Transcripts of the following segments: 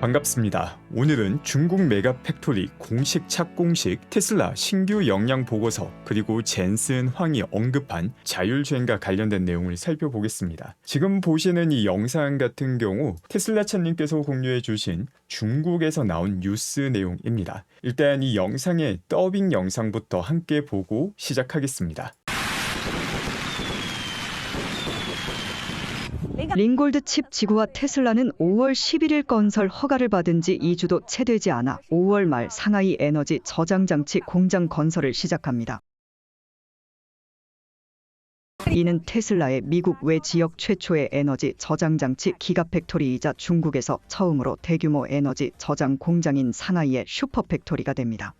반갑습니다. 오늘은 중국 메가 팩토리 공식 착공식 테슬라 신규 역량 보고서 그리고 젠슨 황이 언급한 자율주행과 관련된 내용을 살펴보겠습니다. 지금 보시는 이 영상 같은 경우 테슬라 차님께서 공유해 주신 중국에서 나온 뉴스 내용입니다. 일단 이 영상의 더빙 영상부터 함께 보고 시작하겠습니다. 링골드 칩 지구와 테슬라는 5월 11일 건설 허가를 받은 지 2주도 채 되지 않아 5월 말 상하이 에너지 저장 장치 공장 건설을 시작합니다. 이는 테슬라의 미국 외 지역 최초의 에너지 저장 장치 기가팩토리이자 중국에서 처음으로 대규모 에너지 저장 공장인 상하이의 슈퍼팩토리가 됩니다.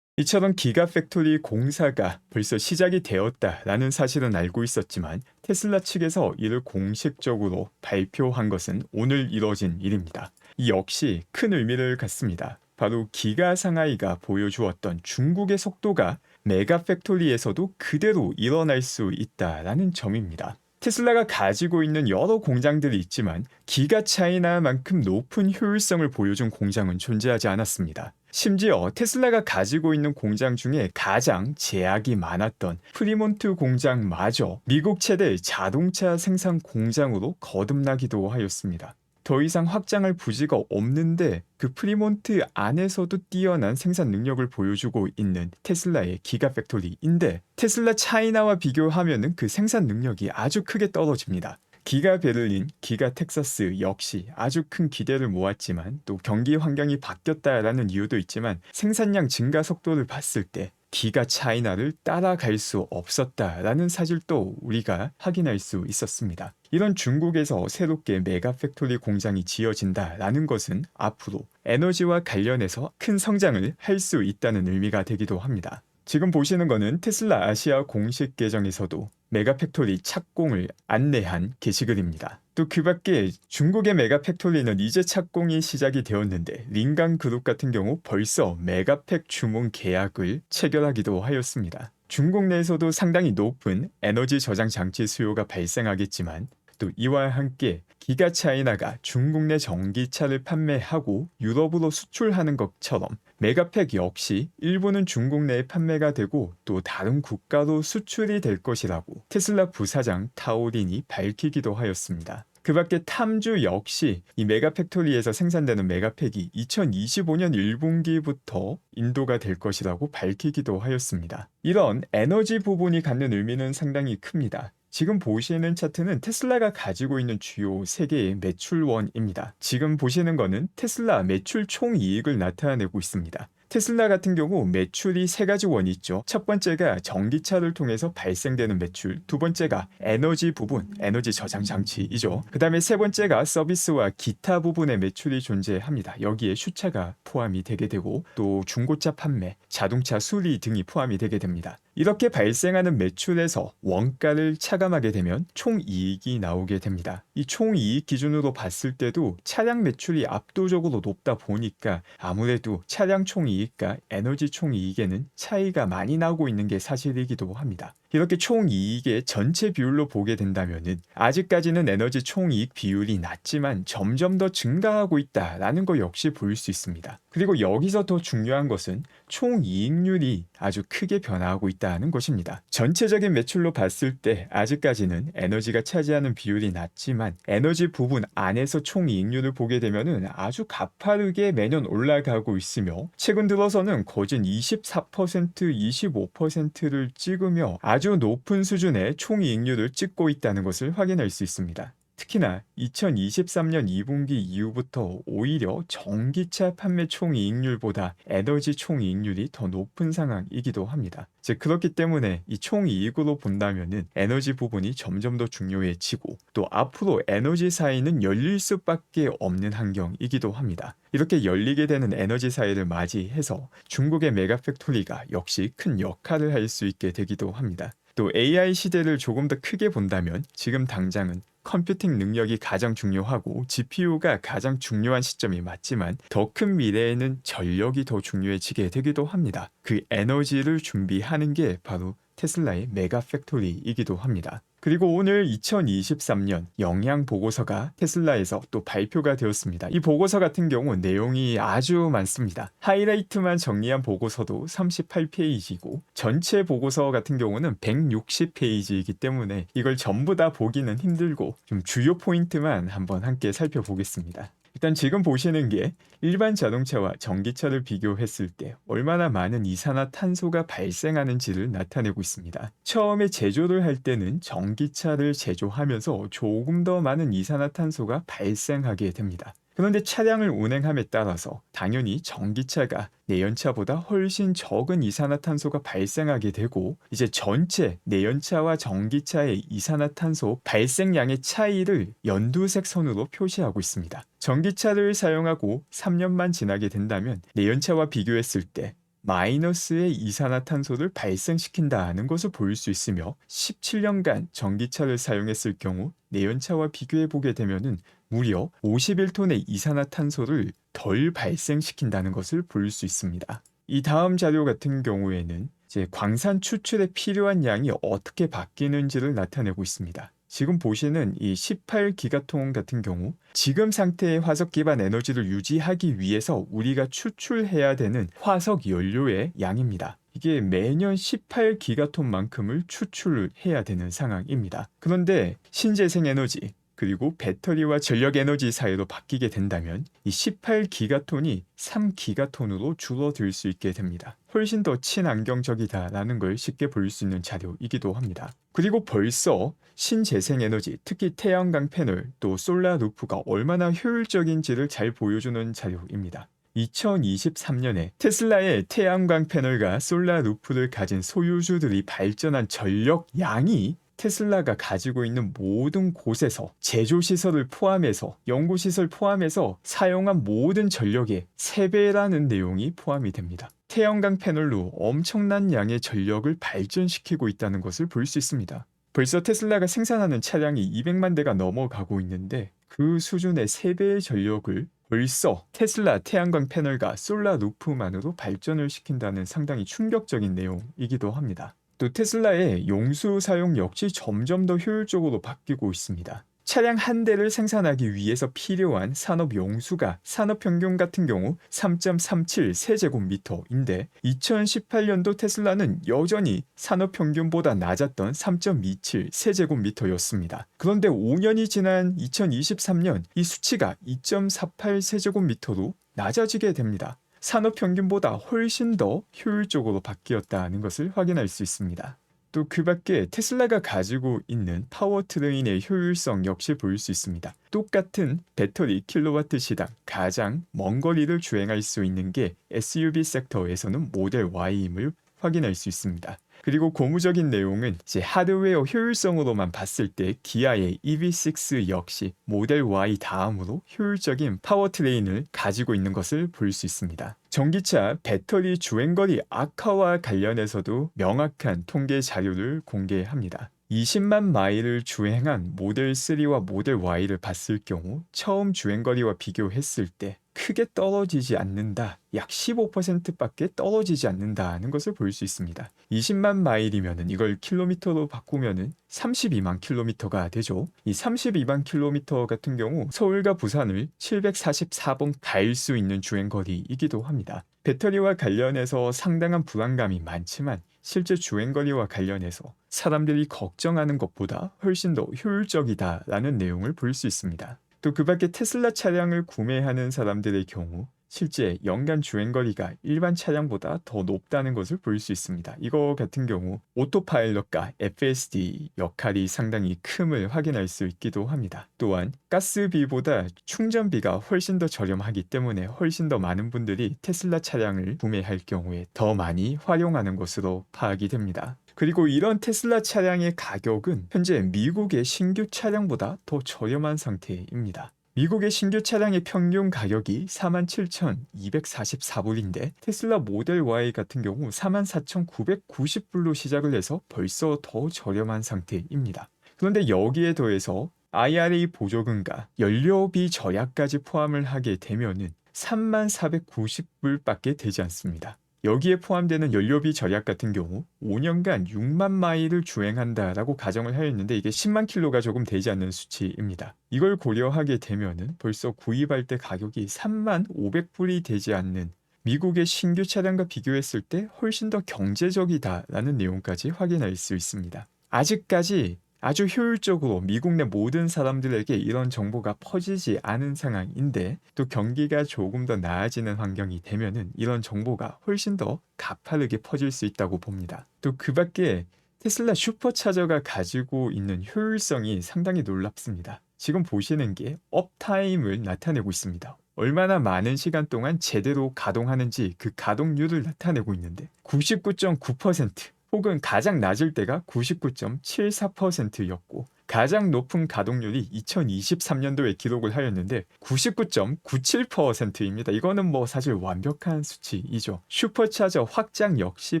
이처럼 기가팩토리 공사가 벌써 시작이 되었다라는 사실은 알고 있었지만 테슬라 측에서 이를 공식적으로 발표한 것은 오늘 이뤄진 일입니다. 이 역시 큰 의미를 갖습니다. 바로 기가 상하이가 보여주었던 중국의 속도가 메가팩토리에서도 그대로 일어날 수 있다라는 점입니다. 테슬라가 가지고 있는 여러 공장들이 있지만 기가 차이나만큼 높은 효율성을 보여준 공장은 존재하지 않았습니다. 심지어 테슬라가 가지고 있는 공장 중에 가장 제약이 많았던 프리몬트 공장마저 미국 최대 자동차 생산 공장으로 거듭나기도 하였습니다. 더 이상 확장할 부지가 없는데 그 프리몬트 안에서도 뛰어난 생산 능력을 보여주고 있는 테슬라의 기가팩토리인데 테슬라 차이나와 비교하면은 그 생산 능력이 아주 크게 떨어집니다. 기가 베를린, 기가 텍사스 역시 아주 큰 기대를 모았지만 또 경기 환경이 바뀌었다라는 이유도 있지만 생산량 증가 속도를 봤을 때 기가 차이나를 따라갈 수 없었다라는 사실도 우리가 확인할 수 있었습니다. 이런 중국에서 새롭게 메가팩토리 공장이 지어진다라는 것은 앞으로 에너지와 관련해서 큰 성장을 할 수 있다는 의미가 되기도 합니다. 지금 보시는 것은 테슬라 아시아 공식 계정에서도 메가팩토리 착공을 안내한 게시글입니다. 또 그 밖에 중국의 메가팩토리는 이제 착공이 시작이 되었는데 링강 그룹 같은 경우 벌써 메가팩 주문 계약을 체결하기도 하였습니다. 중국 내에서도 상당히 높은 에너지 저장 장치 수요가 발생하겠지만 또 이와 함께 기가 차이나가 중국 내 전기차를 판매하고 유럽으로 수출하는 것처럼 메가팩 역시 일부는 중국 내에 판매가 되고 또 다른 국가로 수출이 될 것이라고 테슬라 부사장 타오린이 밝히기도 하였습니다. 그 밖에 탐주 역시 이 메가팩토리에서 생산되는 메가팩이 2025년 1분기부터 인도가 될 것이라고 밝히기도 하였습니다. 이런 에너지 부분이 갖는 의미는 상당히 큽니다. 지금 보시는 차트는 테슬라가 가지고 있는 주요 3개의 매출원입니다. 지금 보시는 거는 테슬라 매출 총이익을 나타내고 있습니다. 테슬라 같은 경우 매출이 3가지 원이 있죠. 첫 번째가 전기차를 통해서 발생되는 매출, 두 번째가 에너지 부분, 에너지 저장 장치이죠. 그 다음에 세 번째가 서비스와 기타 부분의 매출이 존재합니다. 여기에 슈차가 포함이 되게 되고 또 중고차 판매, 자동차 수리 등이 포함이 되게 됩니다. 이렇게 발생하는 매출에서 원가를 차감하게 되면 총이익이 나오게 됩니다. 이 총이익 기준으로 봤을 때도 차량 매출이 압도적으로 높다 보니까 아무래도 차량 총이익과 에너지 총이익에는 차이가 많이 나고 있는 게 사실이기도 합니다. 이렇게 총이익의 전체 비율로 보게 된다면은 아직까지는 에너지 총이익 비율이 낮지만 점점 더 증가하고 있다라는 거 역시 볼 수 있습니다. 그리고 여기서 더 중요한 것은 총이익률이 아주 크게 변화하고 있다는 것입니다. 전체적인 매출로 봤을 때 아직까지는 에너지가 차지하는 비율이 낮지만 에너지 부분 안에서 총이익률을 보게 되면은 아주 가파르게 매년 올라가고 있으며 최근 들어서는 거진 24%, 25%를 찍으며 아주 높은 수준의 총이익률을 찍고 있다는 것을 확인할 수 있습니다. 특히나 2023년 2분기 이후부터 오히려 전기차 판매 총이익률보다 에너지 총이익률이 더 높은 상황이기도 합니다. 즉 그렇기 때문에 이 총이익으로 본다면은 에너지 부분이 점점 더 중요해지고 또 앞으로 에너지 사이는 열릴 수밖에 없는 환경이기도 합니다. 이렇게 열리게 되는 에너지 사이를 맞이해서 중국의 메가팩토리가 역시 큰 역할을 할 수 있게 되기도 합니다. 또 AI 시대를 조금 더 크게 본다면 지금 당장은 컴퓨팅 능력이 가장 중요하고 GPU가 가장 중요한 시점이 맞지만 더 큰 미래에는 전력이 더 중요해지게 되기도 합니다. 그 에너지를 준비하는 게 바로 테슬라의 메가 팩토리이기도 합니다. 그리고 오늘 2023년 영양 보고서가 테슬라에서 또 발표가 되었습니다. 이 보고서 같은 경우 내용이 아주 많습니다. 하이라이트만 정리한 보고서도 38페이지고 전체 보고서 같은 경우는 160페이지이기 때문에 이걸 전부 다 보기는 힘들고 좀 주요 포인트만 한번 함께 살펴보겠습니다. 일단 지금 보시는 게 일반 자동차와 전기차를 비교했을 때 얼마나 많은 이산화탄소가 발생하는지를 나타내고 있습니다. 처음에 제조를 할 때는 전기차를 제조하면서 조금 더 많은 이산화탄소가 발생하게 됩니다. 그런데 차량을 운행함에 따라서 당연히 전기차가 내연차보다 훨씬 적은 이산화탄소가 발생하게 되고 이제 전체 내연차와 전기차의 이산화탄소 발생량의 차이를 연두색 선으로 표시하고 있습니다. 전기차를 사용하고 3년만 지나게 된다면 내연차와 비교했을 때 마이너스의 이산화탄소를 발생시킨다는 것을 볼 수 있으며 17년간 전기차를 사용했을 경우 내연차와 비교해 보게 되면은 무려 51톤의 이산화탄소를 덜 발생시킨다는 것을 볼 수 있습니다. 이 다음 자료 같은 경우에는 이제 광산 추출에 필요한 양이 어떻게 바뀌는지를 나타내고 있습니다. 지금 보시는 이 18기가톤 같은 경우 지금 상태의 화석 기반 에너지를 유지하기 위해서 우리가 추출해야 되는 화석 연료의 양입니다. 이게 매년 18기가톤만큼을 추출해야 되는 상황입니다. 그런데 신재생 에너지 그리고 배터리와 전력 에너지 사이로 바뀌게 된다면 이 18기가톤이 3기가톤으로 줄어들 수 있게 됩니다. 훨씬 더 친환경적이다라는 걸 쉽게 볼 수 있는 자료이기도 합니다. 그리고 벌써 신재생 에너지, 특히 태양광 패널 또 솔라 루프가 얼마나 효율적인지를 잘 보여주는 자료입니다. 2023년에 테슬라의 태양광 패널과 솔라 루프를 가진 소유주들이 발전한 전력 양이 테슬라가 가지고 있는 모든 곳에서 제조시설을 포함해서 연구시설 포함해서 사용한 모든 전력의 3배라는 내용이 포함이 됩니다. 태양광 패널로 엄청난 양의 전력을 발전시키고 있다는 것을 볼 수 있습니다. 벌써 테슬라가 생산하는 차량이 200만 대가 넘어가고 있는데 그 수준의 3배의 전력을 벌써 테슬라 태양광 패널과 솔라 루프만으로 발전을 시킨다는 상당히 충격적인 내용이기도 합니다. 또 테슬라의 용수 사용 역시 점점 더 효율적으로 바뀌고 있습니다. 차량 한 대를 생산하기 위해서 필요한 산업 용수가 산업 평균 같은 경우 3.37 세제곱미터인데 2018년도 테슬라는 여전히 산업 평균보다 낮았던 3.27 세제곱미터였습니다. 그런데 5년이 지난 2023년 이 수치가 2.48 세제곱미터로 낮아지게 됩니다. 산업 평균보다 훨씬 더 효율적으로 바뀌었다는 것을 확인할 수 있습니다. 또 그 밖에 테슬라가 가지고 있는 파워트레인의 효율성 역시 볼 수 있습니다. 똑같은 배터리 킬로와트 시당 가장 먼 거리를 주행할 수 있는 게 SUV 섹터에서는 모델 Y임을 확인할 수 있습니다. 그리고 고무적인 내용은 이제 하드웨어 효율성으로만 봤을 때 기아의 EV6 역시 모델 Y 다음으로 효율적인 파워트레인을 가지고 있는 것을 볼 수 있습니다. 전기차 배터리 주행거리 악화와 관련해서도 명확한 통계 자료를 공개합니다. 20만 마일을 주행한 모델 3와 모델 Y를 봤을 경우 처음 주행거리와 비교했을 때 크게 떨어지지 않는다. 약 15%밖에 떨어지지 않는다는 것을 볼 수 있습니다. 20만 마일이면은 이걸 킬로미터로 바꾸면은 32만 킬로미터가 되죠. 이 32만 킬로미터 같은 경우 서울과 부산을 744번 갈 수 있는 주행거리이기도 합니다. 배터리와 관련해서 상당한 불안감이 많지만 실제 주행거리와 관련해서 사람들이 걱정하는 것보다 훨씬 더 효율적이다라는 내용을 볼 수 있습니다. 또 그 밖에 테슬라 차량을 구매하는 사람들의 경우 실제 연간 주행거리가 일반 차량보다 더 높다는 것을 볼 수 있습니다. 이거 같은 경우 오토파일럿과 FSD 역할이 상당히 큼을 확인할 수 있기도 합니다. 또한 가스비보다 충전비가 훨씬 더 저렴하기 때문에 훨씬 더 많은 분들이 테슬라 차량을 구매할 경우에 더 많이 활용하는 것으로 파악이 됩니다. 그리고 이런 테슬라 차량의 가격은 현재 미국의 신규 차량보다 더 저렴한 상태입니다. 미국의 신규 차량의 평균 가격이 47,244불인데 테슬라 모델 Y 같은 경우 44,990불로 시작을 해서 벌써 더 저렴한 상태입니다. 그런데 여기에 더해서 IRA 보조금과 연료비 절약까지 포함을 하게 되면은 34,990불밖에 되지 않습니다. 여기에 포함되는 연료비 절약 같은 경우 5년간 6만 마일을 주행한다라고 가정을 하였는데 이게 10만 킬로가 조금 되지 않는 수치입니다. 이걸 고려하게 되면은 벌써 구입할 때 가격이 3만 500불이 되지 않는 미국의 신규 차량과 비교했을 때 훨씬 더 경제적이다라는 내용까지 확인할 수 있습니다. 아직까지 아주 효율적으로 미국 내 모든 사람들에게 이런 정보가 퍼지지 않은 상황인데 또 경기가 조금 더 나아지는 환경이 되면은 이런 정보가 훨씬 더 가파르게 퍼질 수 있다고 봅니다. 또 그 밖에 테슬라 슈퍼차저가 가지고 있는 효율성이 상당히 놀랍습니다. 지금 보시는 게 업타임을 나타내고 있습니다. 얼마나 많은 시간 동안 제대로 가동하는지 그 가동률을 나타내고 있는데 99.9% 혹은 가장 낮을 때가 99.74%였고 가장 높은 가동률이 2023년도에 기록을 하였는데 99.97%입니다. 이거는 뭐 사실 완벽한 수치이죠. 슈퍼차저 확장 역시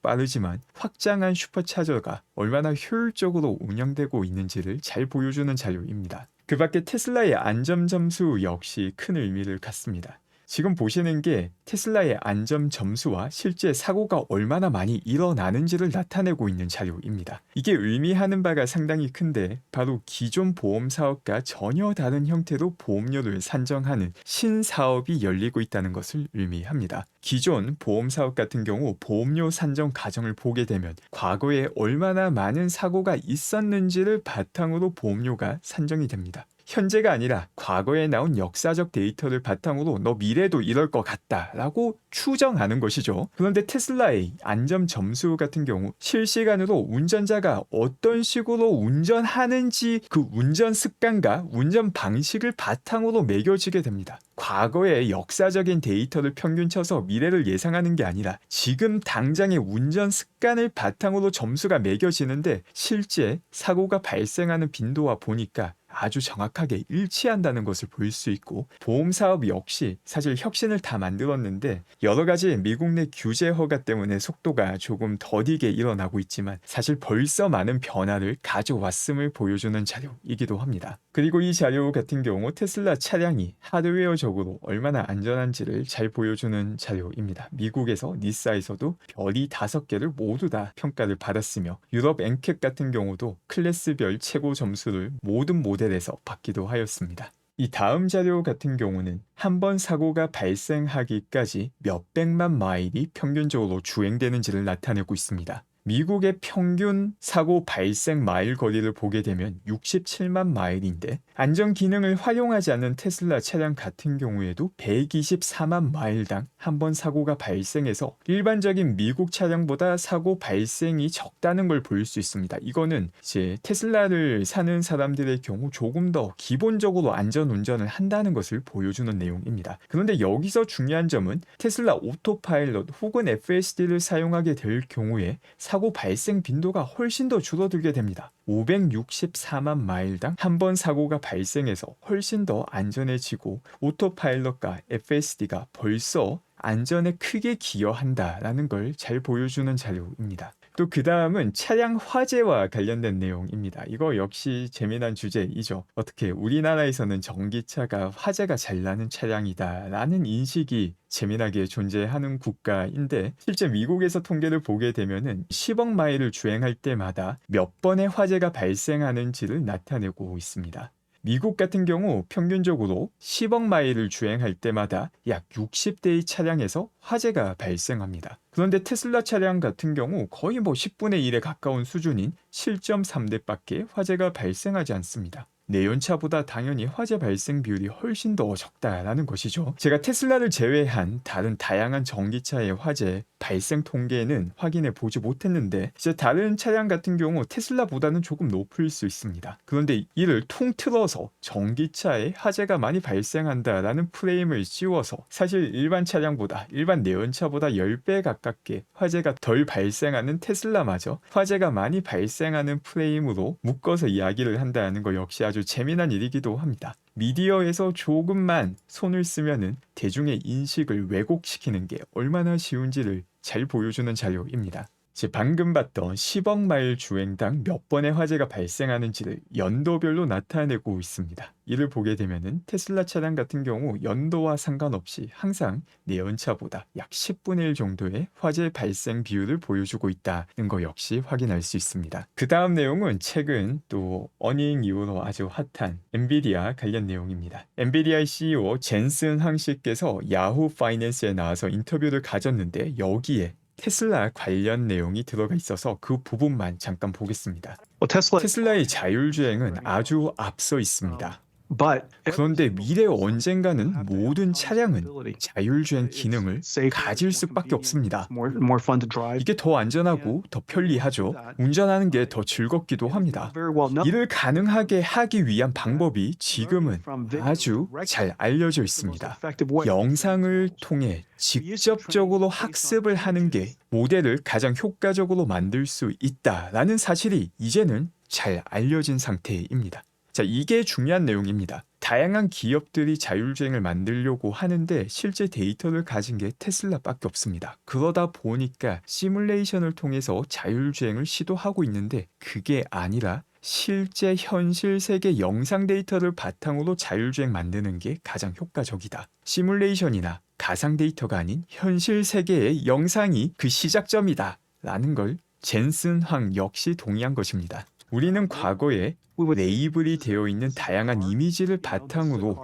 빠르지만 확장한 슈퍼차저가 얼마나 효율적으로 운영되고 있는지를 잘 보여주는 자료입니다. 그 밖에 테슬라의 안전 점수 역시 큰 의미를 갖습니다. 지금 보시는 게 테슬라의 안전 점수와 실제 사고가 얼마나 많이 일어나는지를 나타내고 있는 자료입니다. 이게 의미하는 바가 상당히 큰데 바로 기존 보험 사업과 전혀 다른 형태로 보험료를 산정하는 신사업이 열리고 있다는 것을 의미합니다. 기존 보험 사업 같은 경우 보험료 산정 과정을 보게 되면 과거에 얼마나 많은 사고가 있었는지를 바탕으로 보험료가 산정이 됩니다. 현재가 아니라 과거에 나온 역사적 데이터를 바탕으로 너 미래도 이럴 것 같다라고 추정하는 것이죠. 그런데 테슬라의 안전 점수 같은 경우 실시간으로 운전자가 어떤 식으로 운전하는지 그 운전 습관과 운전 방식을 바탕으로 매겨지게 됩니다. 과거의 역사적인 데이터를 평균 쳐서 미래를 예상하는 게 아니라 지금 당장의 운전 습관을 바탕으로 점수가 매겨지는데 실제 사고가 발생하는 빈도와 보니까 아주 정확하게 일치한다는 것을 볼 수 있고 보험 사업 역시 사실 혁신을 다 만들었는데 여러 가지 미국 내 규제 허가 때문에 속도가 조금 더디게 일어나고 있지만 사실 벌써 많은 변화를 가져왔음을 보여주는 자료이기도 합니다. 그리고 이 자료 같은 경우 테슬라 차량이 하드웨어적으로 얼마나 안전한지를 잘 보여주는 자료입니다. 미국에서 니사에서도 별이 5개를 모두 다 평가를 받았으며 유럽 엔캡 같은 경우도 클래스별 최고 점수를 모든 모델에서 받기도 하였습니다. 이 다음 자료 같은 경우는 한 번 사고가 발생하기까지 몇백만 마일이 평균적으로 주행되는지를 나타내고 있습니다. 미국의 평균 사고 발생 마일 거리를 보게 되면 67만 마일인데 안전 기능을 활용하지 않는 테슬라 차량 같은 경우에도 124만 마일당 한 번 사고가 발생해서 일반적인 미국 차량보다 사고 발생이 적다는 걸 볼 수 있습니다. 이거는 이제 테슬라를 사는 사람들의 경우 조금 더 기본적으로 안전 운전을 한다는 것을 보여주는 내용입니다. 그런데 여기서 중요한 점은 테슬라 오토파일럿 혹은 FSD를 사용하게 될 경우에 사고 발생 빈도가 훨씬 더 줄어들게 됩니다. 564만 마일당 한 번 사고가 발생해서 훨씬 더 안전해지고 오토파일럿과 FSD가 벌써 안전에 크게 기여한다라는 걸 잘 보여주는 자료입니다. 또 그 다음은 차량 화재와 관련된 내용입니다. 이거 역시 재미난 주제이죠. 어떻게 우리나라에서는 전기차가 화재가 잘 나는 차량이다라는 인식이 재미나게 존재하는 국가인데 실제 미국에서 통계를 보게 되면은 10억 마일을 주행할 때마다 몇 번의 화재가 발생하는지를 나타내고 있습니다. 미국 같은 경우 평균적으로 10억 마일을 주행할 때마다 약 60대의 차량에서 화재가 발생합니다. 그런데 테슬라 차량 같은 경우 거의 10분의 1에 가까운 수준인 7.3대밖에 화재가 발생하지 않습니다. 내연차보다 당연히 화재 발생 비율이 훨씬 더 적다라는 것이죠. 제가 테슬라를 제외한 다른 다양한 전기차의 화재 발생 통계는 확인해 보지 못했는데 이제 다른 차량 같은 경우 테슬라보다는 조금 높을 수 있습니다. 그런데 이를 통틀어서 전기차에 화재가 많이 발생한다라는 프레임을 씌워서 사실 일반 차량보다 일반 내연차보다 10배 가깝게 화재가 덜 발생하는 테슬라마저 화재가 많이 발생하는 프레임으로 묶어서 이야기를 한다는 거 역시 아주 재미난 일이기도 합니다. 미디어에서 조금만 손을 쓰면은 대중의 인식을 왜곡시키는 게 얼마나 쉬운지를 잘 보여주는 자료입니다. 이제 방금 봤던 10억 마일 주행당 몇 번의 화재가 발생하는지를 연도별로 나타내고 있습니다. 이를 보게 되면은 테슬라 차량 같은 경우 연도와 상관없이 항상 내연차보다 약 10분의 1 정도의 화재 발생 비율을 보여주고 있다는 거 역시 확인할 수 있습니다. 그 다음 내용은 최근 또 어닝 이후로 아주 핫한 엔비디아 관련 내용입니다. 엔비디아의 CEO 젠슨 황 씨께서 야후 파이낸스에 나와서 인터뷰를 가졌는데 여기에 테슬라 관련 내용이 들어가 있어서 그 부분만 잠깐 보겠습니다. Well, Tesla, 테슬라의 자율주행은 아주 앞서 있습니다. but 그런데 미래 언젠가는 모든 차량은 자율주행 기능을 가질 수밖에 없습니다. more fun to drive. 이게 더 안전하고 더 편리하죠. 운전하는 게 더 즐겁기도 합니다. Very well known. 이를 가능하게 하기 위한 방법이 지금은 아주 잘 알려져 있습니다. Effective way. 영상을 통해 직접적으로 학습을 하는 게 모델을 가장 효과적으로 만들 수 있다라는 사실이 이제는 잘 알려진 상태입니다. 자, 이게 중요한 내용입니다. 다양한 기업들이 자율주행을 만들려고 하는데 실제 데이터를 가진 게 테슬라밖에 없습니다. 그러다 보니까 시뮬레이션을 통해서 자율주행을 시도하고 있는데 그게 아니라 실제 현실 세계 영상 데이터를 바탕으로 자율주행 만드는 게 가장 효과적이다. 시뮬레이션이나 가상 데이터가 아닌 현실 세계의 영상이 그 시작점이다. 라는 걸 젠슨 황 역시 동의한 것입니다. 우리는 과거에 레이블이 되어 있는 다양한 이미지를 바탕으로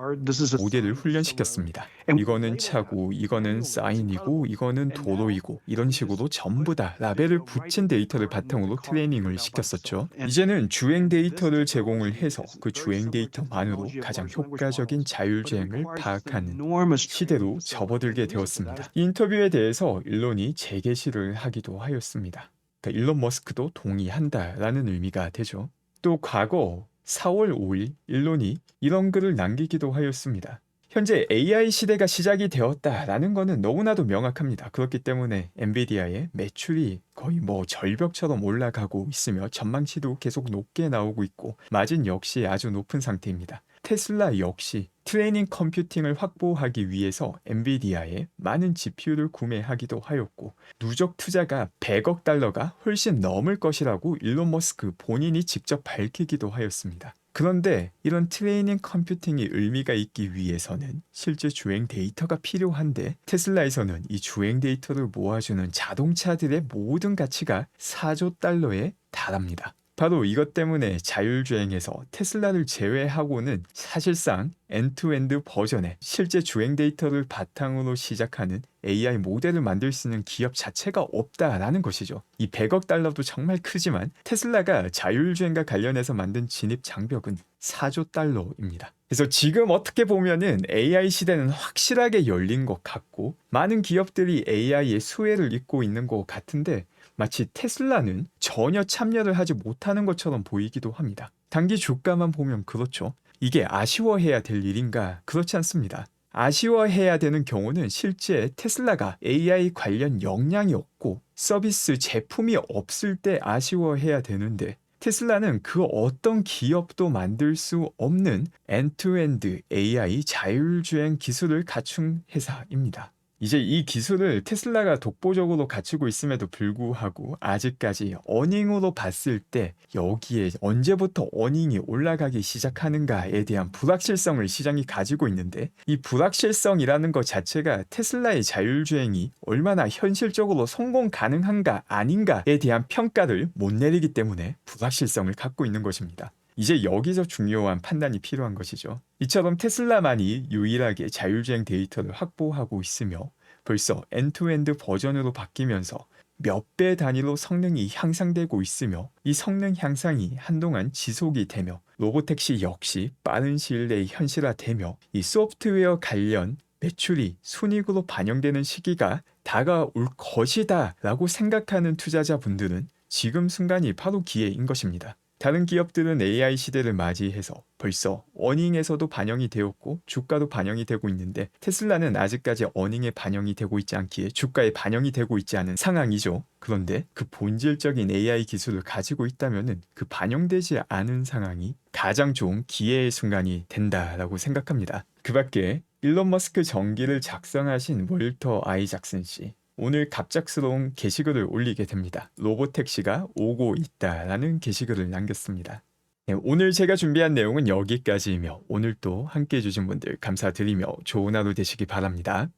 모델을 훈련시켰습니다. 이거는 차고, 이거는 사인이고, 이거는 도로이고 이런 식으로 전부 다 라벨을 붙인 데이터를 바탕으로 트레이닝을 시켰었죠. 이제는 주행 데이터를 제공을 해서 그 주행 데이터만으로 가장 효과적인 자율주행을 파악하는 시대로 접어들게 되었습니다. 이 인터뷰에 대해서 일론이 재개시를 하기도 하였습니다. 그러니까 일론 머스크도 동의한다라는 의미가 되죠. 또 과거 4월 5일 일론이 이런 글을 남기기도 하였습니다. 현재 AI 시대가 시작이 되었다라는 것은 너무나도 명확합니다. 그렇기 때문에 엔비디아의 매출이 거의 절벽처럼 올라가고 있으며 전망치도 계속 높게 나오고 있고 마진 역시 아주 높은 상태입니다. 테슬라 역시 트레이닝 컴퓨팅을 확보하기 위해서 엔비디아에 많은 GPU를 구매하기도 하였고 누적 투자가 100억 달러가 훨씬 넘을 것이라고 일론 머스크 본인이 직접 밝히기도 하였습니다. 그런데 이런 트레이닝 컴퓨팅이 의미가 있기 위해서는 실제 주행 데이터가 필요한데 테슬라에서는 이 주행 데이터를 모아주는 자동차들의 모든 가치가 4조 달러에 달합니다. 바로 이것 때문에 자율주행에서 테슬라를 제외하고는 사실상 엔투엔드 버전의 실제 주행 데이터를 바탕으로 시작하는 AI 모델을 만들 수 있는 기업 자체가 없다라는 것이죠. 이 100억 달러도 정말 크지만 테슬라가 자율주행과 관련해서 만든 진입 장벽은 4조 달러입니다. 그래서 지금 어떻게 보면은 AI 시대는 확실하게 열린 것 같고 많은 기업들이 AI의 수혜를 입고 있는 것 같은데 마치 테슬라는 전혀 참여를 하지 못하는 것처럼 보이기도 합니다. 단기 주가만 보면 그렇죠. 이게 아쉬워해야 될 일인가? 그렇지 않습니다. 아쉬워해야 되는 경우는 실제 테슬라가 AI 관련 역량이 없고 서비스 제품이 없을 때 아쉬워해야 되는데 테슬라는 그 어떤 기업도 만들 수 없는 엔투엔드 AI 자율주행 기술을 갖춘 회사입니다. 이제 이 기술을 테슬라가 독보적으로 갖추고 있음에도 불구하고 아직까지 어닝으로 봤을 때 여기에 언제부터 어닝이 올라가기 시작하는가에 대한 불확실성을 시장이 가지고 있는데 이 불확실성이라는 것 자체가 테슬라의 자율주행이 얼마나 현실적으로 성공 가능한가 아닌가에 대한 평가를 못 내리기 때문에 불확실성을 갖고 있는 것입니다. 이제 여기서 중요한 판단이 필요한 것이죠. 이처럼 테슬라만이 유일하게 자율주행 데이터를 확보하고 있으며 벌써 엔투엔드 버전으로 바뀌면서 몇 배 단위로 성능이 향상되고 있으며 이 성능 향상이 한동안 지속이 되며 로보택시 역시 빠른 시일 내에 현실화되며 이 소프트웨어 관련 매출이 순이익으로 반영되는 시기가 다가올 것이다 라고 생각하는 투자자분들은 지금 순간이 바로 기회인 것입니다. 다른 기업들은 AI 시대를 맞이해서 벌써 어닝에서도 반영이 되었고 주가도 반영이 되고 있는데 테슬라는 아직까지 어닝에 반영이 되고 있지 않기에 주가에 반영이 되고 있지 않은 상황이죠. 그런데 그 본질적인 AI 기술을 가지고 있다면 그 반영되지 않은 상황이 가장 좋은 기회의 순간이 된다라고 생각합니다. 그 밖에 일론 머스크 전기를 작성하신 월터 아이작슨 씨 오늘 갑작스러운 게시글을 올리게 됩니다. 로보택시가 오고 있다라는 게시글을 남겼습니다. 네, 오늘 제가 준비한 내용은 여기까지이며 오늘 또 함께 해주신 분들 감사드리며 좋은 하루 되시기 바랍니다.